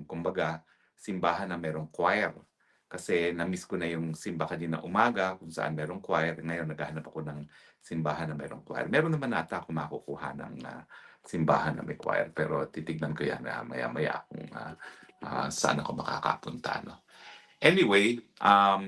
kumbaga simbahan na merong choir. Kasi na-miss ko na yung simba kanina umaga kung saan merong choir, ngayon naghahanap ako ng simbahan na merong choir. Meron naman ata akong makukuha ng, simbahan na may choir, pero titignan ko 'yan, maya-maya kung, saan ako makakapunta 'no. Anyway,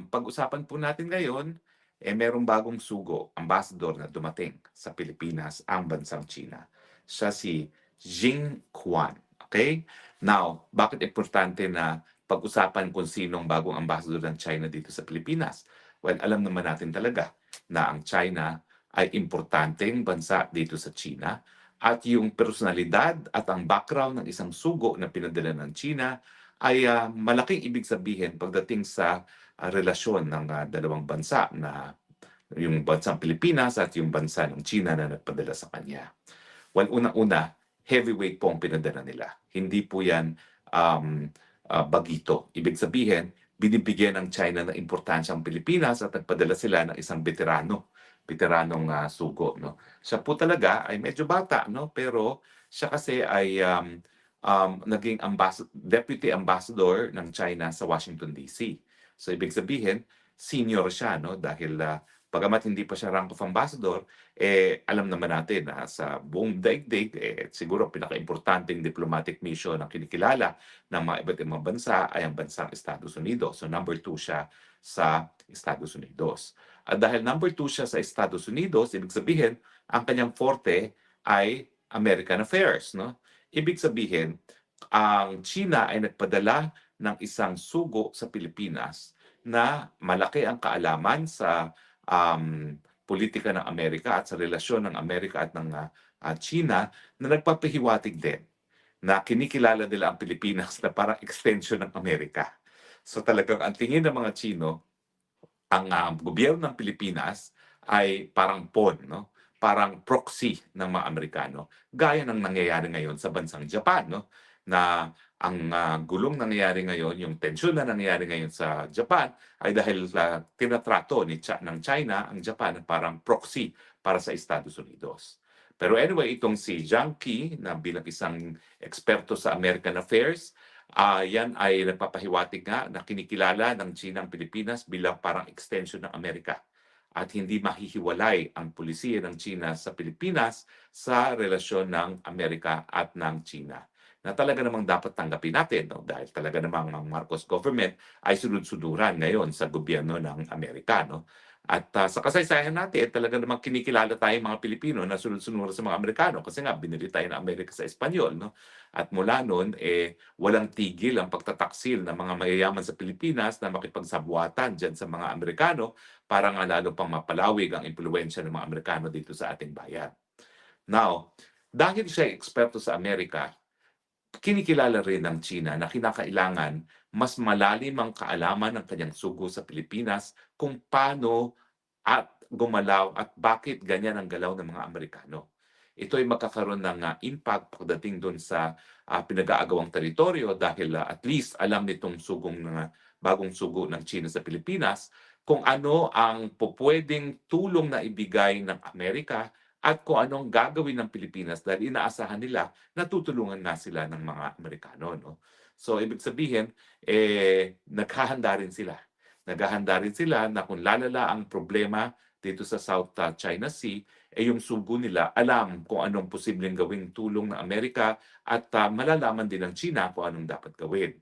pag-usapan po natin ngayon, merong bagong sugo, ambassador na dumating sa Pilipinas, ang bansang China. Siya si Jing Quan, okay? Now, bakit importante na pag-usapan kung sinong bagong ambassador ng China dito sa Pilipinas? Well, alam naman natin talaga na ang China ay importanteng bansa dito sa China at yung personalidad at ang background ng isang sugo na pinadala ng China ay malaking ibig sabihin pagdating sa relasyon ng dalawang bansa na yung bansang Pilipinas at yung bansa ng China na nagpadala sa kanya. Well, unang-una, heavyweight po ang pinadala nila. Hindi po yan bagito. Ibig sabihin, binibigyan ng China ng importansya ang Pilipinas at nagpadala sila ng isang veteranong sugo. No? Siya po talaga ay medyo bata, no? Pero siya kasi ay naging deputy ambassador ng China sa Washington DC. So ibig sabihin, senior siya no dahil bagamat hindi pa siya rank of ambassador, alam naman natin na sa buong daigdig siguro pinakaimportanteng diplomatic mission ang kinikilala ng mga iba't ibang bansa ay ang bansang Estados Unidos. So number 2 siya sa Estados Unidos. At dahil number 2 siya sa Estados Unidos, ibig sabihin ang kanyang forte ay American affairs, no? Ibig sabihin, ang China ay nagpadala ng isang sugo sa Pilipinas na malaki ang kaalaman sa politika ng Amerika at sa relasyon ng Amerika at ng China na nagpapahiwatig din na kinikilala nila ang Pilipinas na parang extension ng Amerika. So talagang ang tingin ng mga Chino, ang gobyerno ng Pilipinas ay parang pawn, no? Parang proxy ng mga Amerikano. Gaya ng nangyayari ngayon sa bansang Japan, no? Na ang gulong nangyayari ngayon, yung tensyon na nangyayari ngayon sa Japan ay dahil sa tinatrato ng China ang Japan parang proxy para sa Estados Unidos. Pero anyway, itong si Jiang Qi na bilang isang eksperto sa American Affairs, yan ay nagpapahiwatig nga na kinikilala ng China ang Pilipinas bilang parang extension ng Amerika at hindi mahihiwalay ang pulisiya ng China sa Pilipinas sa relasyon ng Amerika at ng China na talaga namang dapat tanggapin natin no? Dahil talaga namang ang Marcos government ay sunod-sunuran ngayon sa gobyerno ng Amerika. No? At sa kasaysayan natin, talaga namang kinikilala tayo mga Pilipino na sunod-sunuran sa mga Amerikano kasi nga binili tayo ng Amerika sa Espanyol. No? At mula noon, walang tigil ang pagtataksil ng mga mayayaman sa Pilipinas na makipagsabuatan dyan sa mga Amerikano para nga lalo pang mapalawig ang impluensya ng mga Amerikano dito sa ating bayan. Now, dahil siya ay eksperto sa Amerika, kinikilala rin ng China na kinakailangan mas malalim ang kaalaman ng kanyang sugo sa Pilipinas kung paano at gumalaw at bakit ganyan ang galaw ng mga Amerikano. Ito ay magkakaroon ng impact pagdating doon sa pinag-aagawang teritoryo dahil at least alam nitong bagong sugo ng China sa Pilipinas kung ano ang pupwedeng tulong na ibigay ng Amerika at kung anong gagawin ng Pilipinas dahil inaasahan nila na tutulungan nga sila ng mga Amerikano. No? So ibig sabihin, naghahanda rin sila. Naghahanda rin sila na kung lalala ang problema dito sa South China Sea, yung sugo nila alam kung anong posibleng gawing tulong ng Amerika at malalaman din ng China kung anong dapat gawin.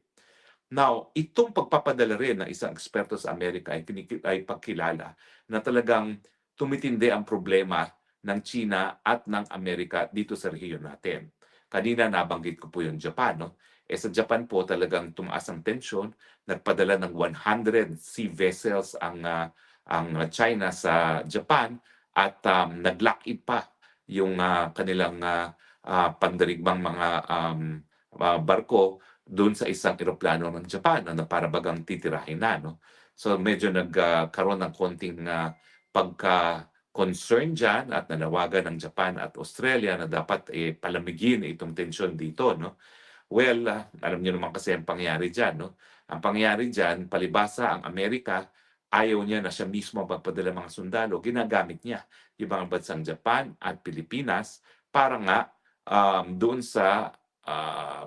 Now, itong pagpapadala rin ng isang eksperto sa Amerika ay pagkilala na talagang tumitindi ang problema ng China at ng Amerika dito sa rehiyon natin. Kanina nabanggit ko po yung Japan, no? Sa Japan po talagang tumaas ang tensyon, nagpadala ng 100 sea vessels ang China sa Japan at nag-lock-in pa yung kanilang pandirigmang mga barko doon sa isang eroplano ng Japan na para bagang titirahin na. No? So medyo nagkaroon ng konting pagka-concern dyan at nanawagan ng Japan at Australia na dapat palamigin itong tensyon dito. No? Well, alam niyo naman kasi ang pangyayari dyan. No? Ang pangyayari dyan, palibasa ang Amerika, ayaw niya na siya mismo magpadala mga sundalo. Ginagamit niya yung mga bansang Japan at Pilipinas para nga doon sa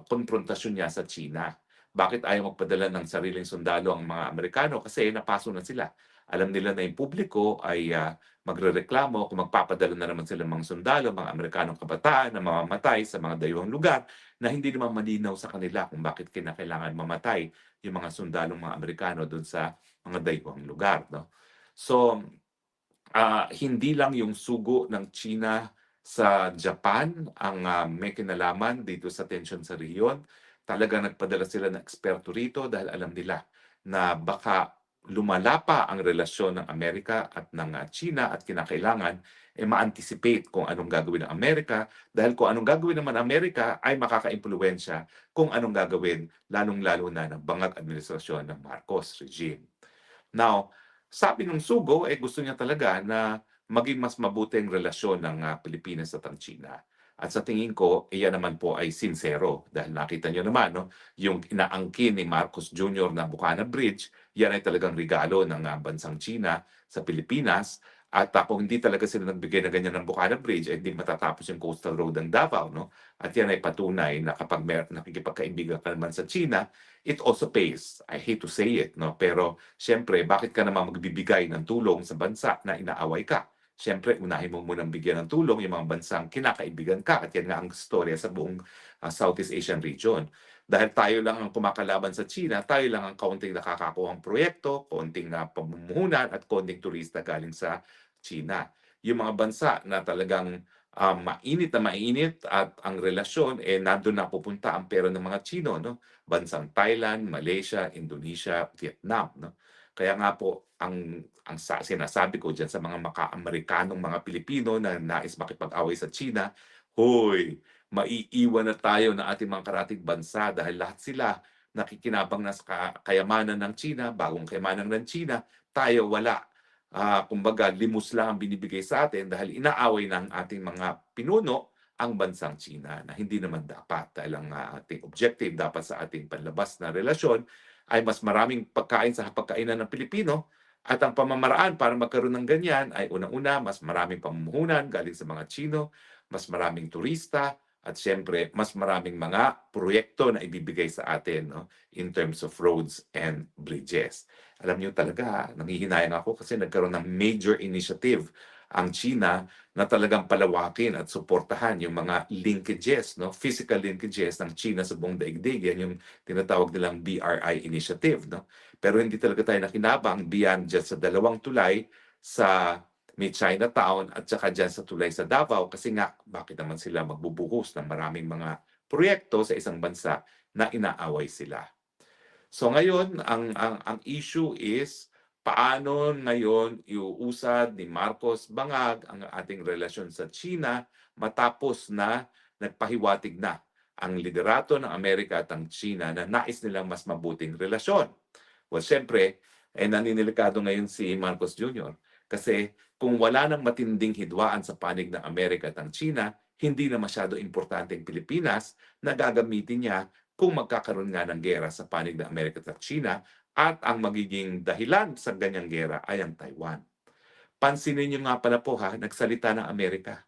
konfrontasyon niya sa China. Bakit ayaw magpadala ng sariling sundalo ang mga Amerikano? Kasi napaso na sila. Alam nila na yung publiko ay magrereklamo kung magpapadala na naman sila ng mga sundalo, mga Amerikanong kabataan na mamamatay sa mga dayuhang lugar na hindi naman malinaw sa kanila kung bakit kinakailangan mamatay yung mga sundalong mga Amerikano doon sa mga dayuhang lugar, no? So, hindi lang yung sugo ng China sa Japan ang may kinalaman dito sa tensyon sa rehiyon. Talagang nagpadala sila ng eksperto rito dahil alam nila na baka lumala pa ang relasyon ng Amerika at ng China at kinakailangan ma-anticipate kung anong gagawin ng Amerika dahil kung anong gagawin naman ng Amerika ay makakaimpluwensya kung anong gagawin lalong-lalo na ng bangag administrasyon ng Marcos regime. Now, sabi nung sugo, gusto niya talaga na maging mas mabuti ang relasyon ng Pilipinas at ang China. At sa tingin ko, iyan naman po ay sincero dahil nakita niyo naman, no, yung inaangkin ni Marcos Jr. na Bukana Bridge, yan ay talagang regalo ng bansang China sa Pilipinas. At kung hindi talaga sila nagbigay na ganyan ng Bukana Bridge, hindi matatapos yung coastal road ng Davao. No? At yan ay patunay na kapag nakikipagkaibigan ka naman sa China, it also pays. I hate to say it, no? Pero siyempre, bakit ka naman magbibigay ng tulong sa bansa na inaaway ka? Siyempre, unahin mo munang bigyan ng tulong yung mga bansang kinakaibigan ka at yan nga ang storya sa buong Southeast Asian region. Dahil tayo lang ang kumakalaban sa China, tayo lang ang kaunting nakakakuhang proyekto, kaunting pamumuhunan at kaunting turista galing sa China. Yung mga bansa na talagang mainit na mainit at ang relasyon, nandun na pupunta ang pera ng mga Chino, no? Bansang Thailand, Malaysia, Indonesia, Vietnam, no? Kaya nga po sinasabi ko diyan sa mga maka-Amerikanong mga Pilipino na nais makipag-away sa China, "Hoy, maiiwan na tayo ng ating mga karatig bansa dahil lahat sila nakikinabang na sa kayamanan ng China, bagong kayamanan ng China, tayo wala." Kumbaga limos lang ang binibigay sa atin dahil inaaway ng ating mga pinuno ang bansang China na hindi naman dapat dahil ang ating objective dapat sa ating panlabas na relasyon ay mas maraming pagkain sa hapagkainan ng Pilipino at ang pamamaraan para magkaroon ng ganyan ay unang-una mas maraming pamumuhunan galing sa mga Chino, mas maraming turista at siyempre mas maraming mga proyekto na ibibigay sa atin, no, in terms of roads and bridges. Alam niyo talaga, nanghihinayang ako kasi nagkaroon ng major initiative ang China na talagang palawakin at suportahan yung mga linkages, no, physical linkages ng China sa buong daigdig. Yan yung tinatawag nilang BRI initiative, no. Pero hindi talaga tayo nakinabang beyond just sa dalawang tulay sa may Chinatown at saka dyan sa tulay sa Davao kasi nga bakit naman sila magbubuhos ng maraming mga proyekto sa isang bansa na inaaway sila. So ngayon ang issue is paano ngayon iuusad ni Marcos Bangag ang ating relasyon sa China matapos na nagpahiwatig na ang liderato ng Amerika at ang China na nais nilang mas mabuting relasyon. Well, siyempre, naninilikado ngayon si Marcos Jr. Kasi kung wala ng matinding hidwaan sa panig ng Amerika at ang China, hindi na masyado importante ang Pilipinas na gagamitin niya kung magkakaroon nga ng gera sa panig ng Amerika at China at ang magiging dahilan sa ganyang gera ay ang Taiwan. Pansinin niyo nga pala po nagsalita ng Amerika.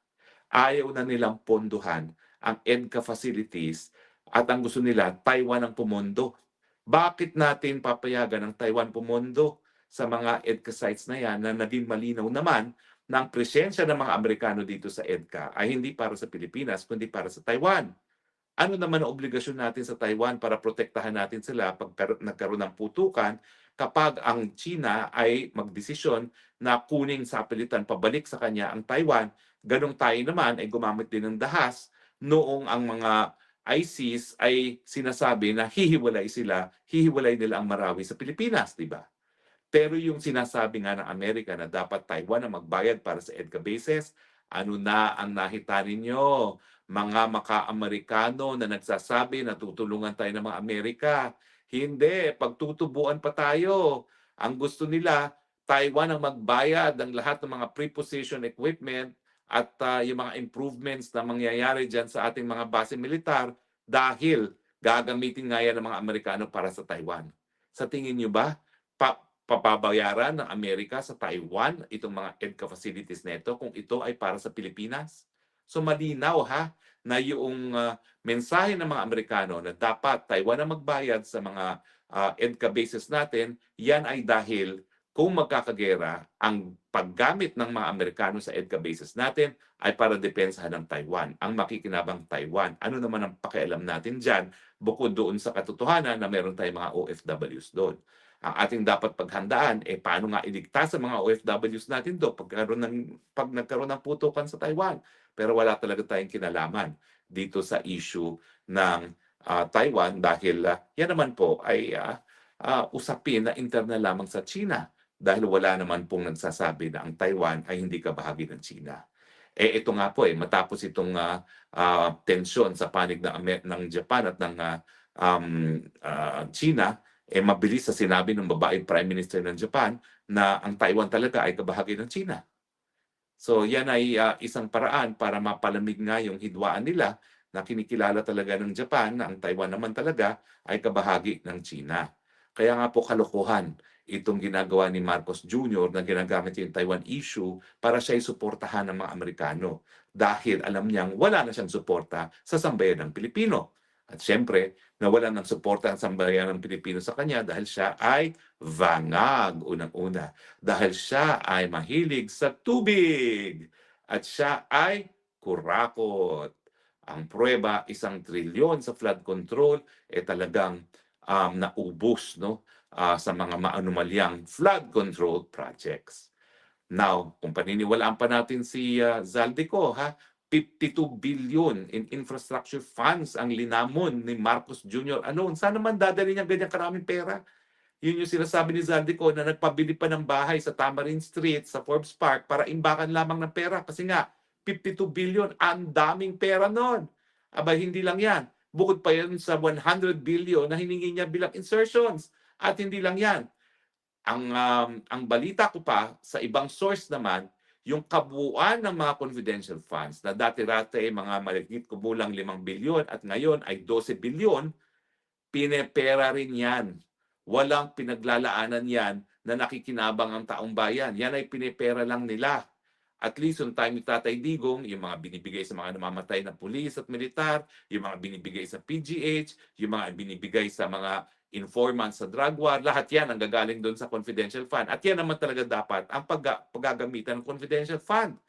Ayaw na nilang pondohan ang EDCA facilities at ang gusto nila, Taiwan ang pumondo. Bakit natin papayagan ang Taiwan pumondo sa mga EDCA sites na yan na naging malinaw naman na ang presensya ng mga Amerikano dito sa EDCA ay hindi para sa Pilipinas, kundi para sa Taiwan. Ano naman ang obligasyon natin sa Taiwan para protektahan natin sila pag nagkaroon ng putukan kapag ang China ay magdesisyon na kuning sapilitan pabalik sa kanya ang Taiwan, ganong tayo naman ay gumamit din ng dahas noong ang mga ISIS ay sinasabi na hihiwalay nila ang Marawi sa Pilipinas, di ba? Pero yung sinasabi nga ng Amerika na dapat Taiwan ang magbayad para sa EDCA bases, ano na ang nakita ninyo? Mga maka-Amerikano na nagsasabi na tutulungan tayo ng mga Amerika. Hindi, pagtutubuan pa tayo. Ang gusto nila, Taiwan ang magbayad ng lahat ng mga preposition equipment at yung mga improvements na mangyayari dyan sa ating mga base militar dahil gagamitin nga yan ng mga Amerikano para sa Taiwan. Sa tingin nyo ba, papabayaran ng Amerika sa Taiwan itong mga EDCA facilities nito kung ito ay para sa Pilipinas? So malinaw na yung mensahe ng mga Amerikano na dapat Taiwan ang magbayad sa mga EDCA bases natin, yan ay dahil kung magkakagera, ang paggamit ng mga Amerikano sa EDCA bases natin ay para depensahan ng Taiwan. Ang makikinabang Taiwan. Ano naman ang pakialam natin dyan bukod doon sa katotohanan na meron tayong mga OFWs doon. Ang ating dapat paghandaan, paano nga iligtas sa mga OFWs natin doon pag nagkaroon ng putukan sa Taiwan. Pero wala talaga tayong kinalaman dito sa issue ng Taiwan dahil yan naman po ay usapin na internal lamang sa China dahil wala naman pong nagsasabi na ang Taiwan ay hindi kabahagi ng China. Ito nga po matapos itong tensyon sa panig ng Japan at ng China, mabilis sa sinabi ng babaeng Prime Minister ng Japan na ang Taiwan talaga ay kabahagi ng China. So yan ay isang paraan para mapalamig nga yung hidwaan nila na kinikilala talaga ng Japan na ang Taiwan naman talaga ay kabahagi ng China. Kaya nga po kalokohan itong ginagawa ni Marcos Jr. na ginagamit yung Taiwan issue para siya ay suportahan ng mga Amerikano dahil alam niyang wala na siyang suporta sa sambayan ng Pilipino. At siyempre, nawalan ng suporta ang sambayan ng Pilipino sa kanya dahil siya ay vangag unang-una. Dahil siya ay mahilig sa tubig at siya ay kurakot. Ang pruweba, 1 trilyon sa flood control, talagang naubos no, sa mga maanumalyang flood control projects. Now, kung paniniwalaan pa natin si Zaldico, 52 billion in infrastructure funds ang linamon ni Marcos Jr. Ano, saan naman dadali niya ganyan karaming pera? Yun yung sinasabi ni Zaldico na nagpabili pa ng bahay sa Tamarind Street, sa Forbes Park para imbakan lamang ng pera. Kasi nga, 52 billion, ang daming pera nun. Aba, hindi lang yan. Bukod pa yan sa 100 billion na hiningi niya bilang insertions. At hindi lang yan. Ang balita ko pa sa ibang source naman, yung kabuuan ng mga confidential funds na dati-dati mga maliliit kumulang 5 bilyon at ngayon ay 12 bilyon, pinepera rin yan. Walang pinaglalaanan yan na nakikinabang ang taong bayan. Yan ay pinepera lang nila. At least yung time ni Tatay Digong, yung mga binibigay sa mga namamatay na pulis at militar, yung mga binibigay sa PGH, yung mga binibigay sa mga informants sa drug war, lahat yan ang gagaling doon sa confidential fund. At yan naman talaga dapat ang paggagamitan ng confidential fund.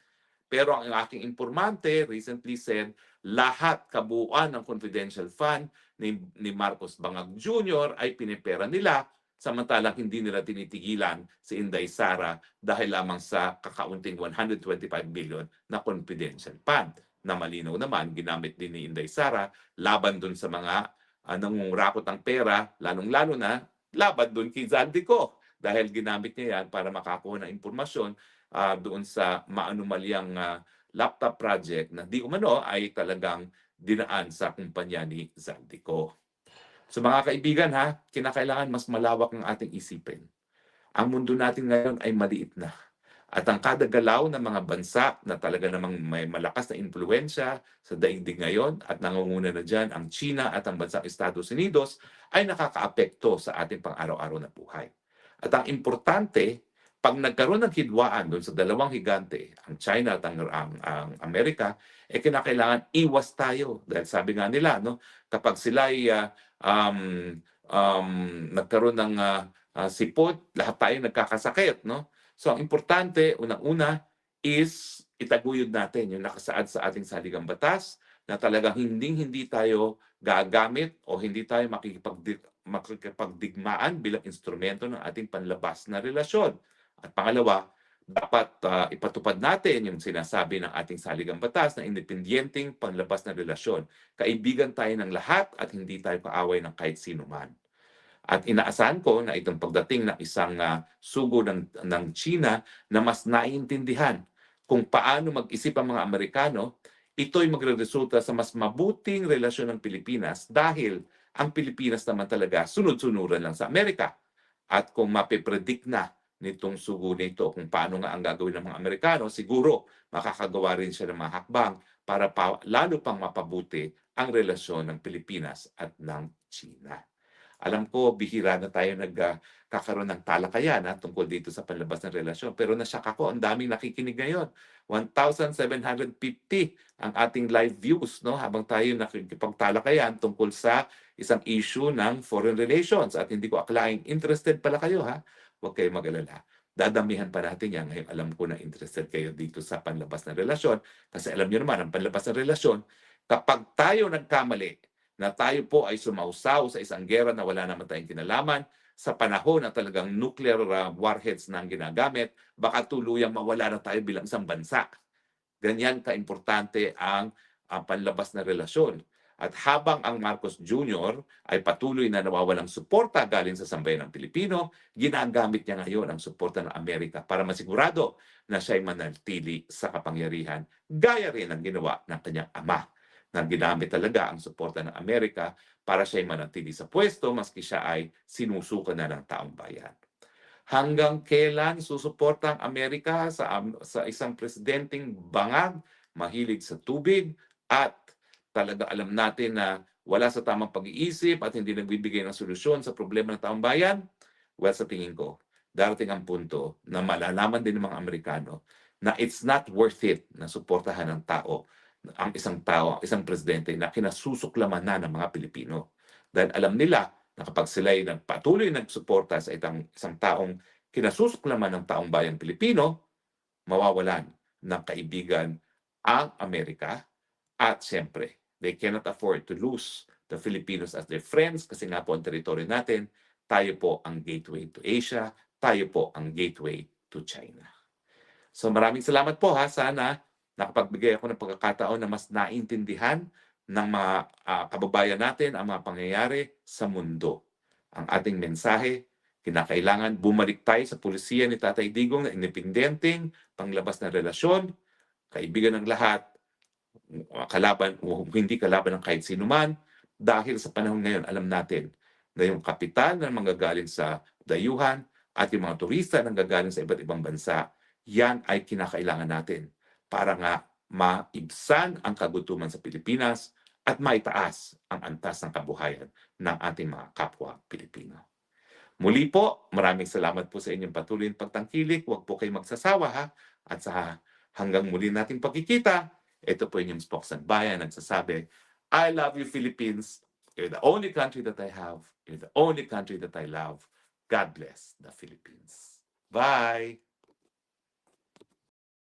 Pero ang aking informante recently said, lahat kabuuan ng confidential fund ni Marcos Bangag Jr. ay pinipera nila samantalang hindi nila tinitigilan si Inday Sara dahil lamang sa kakaunting 125 billion na confidential fund na malinaw naman ginamit din ni Inday Sara laban dun sa mga nangungurakot ng pera, lalong-lalo na laban dun kay Zaldico dahil ginamit niya yan para makakuha ng impormasyon doon sa maanumalyang laptop project na di umano ay talagang dinaan sa kumpanya ni Zaldico. So mga kaibigan kinakailangan mas malawak ang ating isipin. Ang mundo natin ngayon ay maliit na. At ang kada galaw ng mga bansa na talaga namang may malakas na impluensya sa daigdig ngayon at nangunguna na dyan ang China at ang bansang Estados Unidos ay nakakaapekto sa ating pang-araw-araw na buhay. At ang importante, pag nagkaroon ng hidwaan doon sa dalawang higante, ang China at ang Amerika, kinakailangan iwas tayo. Dahil sabi nga nila, no, kapag sila ay nagkaroon ng sipot, lahat tayo nagkakasakit. No? So ang importante, unang-una, is itaguyod natin yung nakasaad sa ating saligang batas na talagang hindi tayo gagamit o hindi tayo makikipagdigmaan bilang instrumento ng ating panlabas na relasyon. At pangalawa, dapat ipatupad natin yung sinasabi ng ating saligang batas na independenteng panlabas na relasyon. Kaibigan tayo ng lahat at hindi tayo kaaway ng kahit sino man. At inaasahan ko na itong pagdating ng isang sugo ng China na mas naiintindihan kung paano mag-isip ang mga Amerikano, ito'y magreresulta sa mas mabuting relasyon ng Pilipinas dahil ang Pilipinas naman talaga sunod-sunuran lang sa Amerika. At kung mapipredict na nitong sugo nito kung paano nga ang gagawin ng mga Amerikano, siguro makakagawa rin siya ng mga hakbang para lalo pang mapabuti ang relasyon ng Pilipinas at ng China. Alam ko bihira na tayo kakaroon ng talakayan tungkol dito sa panlabas ng relasyon. Pero nasyak ako, ang daming nakikinig ngayon. 1,750 ang ating live views, no, habang tayo nakikipagtalakayan tungkol sa isang issue ng foreign relations. At hindi ko akalaing interested pala kayo, ha? Huwag kayong mag-alala. Dadamihan pa natin yan. Ngayon, alam ko na interested kayo dito sa panlabas ng relasyon. Kasi alam niyo naman, ang panlabas ng relasyon, kapag tayo nagkamali, na tayo po ay sumausaw sa isang gera na wala naman tayong kinalaman, sa panahon na talagang nuclear warheads na ang ginagamit, baka tuluyang mawala na tayo bilang isang bansa. Ganyan kaimportante ang panlabas na relasyon. At habang ang Marcos Jr. ay patuloy na nawawalang suporta galing sa sambayan ng Pilipino, ginagamit niya ngayon ang suporta ng Amerika para masigurado na siya'y manatili sa kapangyarihan, gaya rin ang ginawa ng kanyang ama, na ginamit talaga ang suporta ng Amerika para siya'y manatili sa pwesto maski siya ay sinusuko na ng taong bayan. Hanggang kailan susuporta ang Amerika sa isang presidenteng bangag, mahilig sa tubig, at talaga alam natin na wala sa tamang pag-iisip at hindi nagbibigay ng solusyon sa problema ng taong bayan? Well, sa tingin ko, darating ang punto na malalaman din ng mga Amerikano na it's not worth it na suportahan ng tao, ang isang presidente na kinasusuklaman na ng mga Pilipino. Dahil alam nila na kapag sila ay patuloy nagsuporta sa isang taong kinasusuklaman ng taong bayang Pilipino, mawawalan ng kaibigan ang Amerika at siyempre, they cannot afford to lose the Filipinos as their friends kasi nga po ang teritoryo natin, tayo po ang gateway to Asia, tayo po ang gateway to China. So maraming salamat po ha. Sana nakapagbigay ako ng pagkakataon na mas naintindihan ng mga kababayan natin ang mga pangyayari sa mundo. Ang ating mensahe, kinakailangan bumalik tayo sa pulisiya ni Tatay Digong na independenteng panglabas ng relasyon, kaibigan ng lahat, kalaban o hindi kalaban ng kahit sino man, dahil sa panahon ngayon alam natin na yung kapital na manggagaling sa dayuhan at yung mga turista na nanggagaling sa iba't ibang bansa, yan ay kinakailangan natin para nga maibsan ang kagutuman sa Pilipinas at maitaas ang antas ng kabuhayan ng ating mga kapwa Pilipino. Muli po, maraming salamat po sa inyong patuloy na pagtangkilik. Huwag po kayong magsasawa ha. At sa hanggang muli nating pagkikita, ito po inyong spokesman bayan nagsasabi, I love you Philippines. You're the only country that I have. You're the only country that I love. God bless the Philippines. Bye!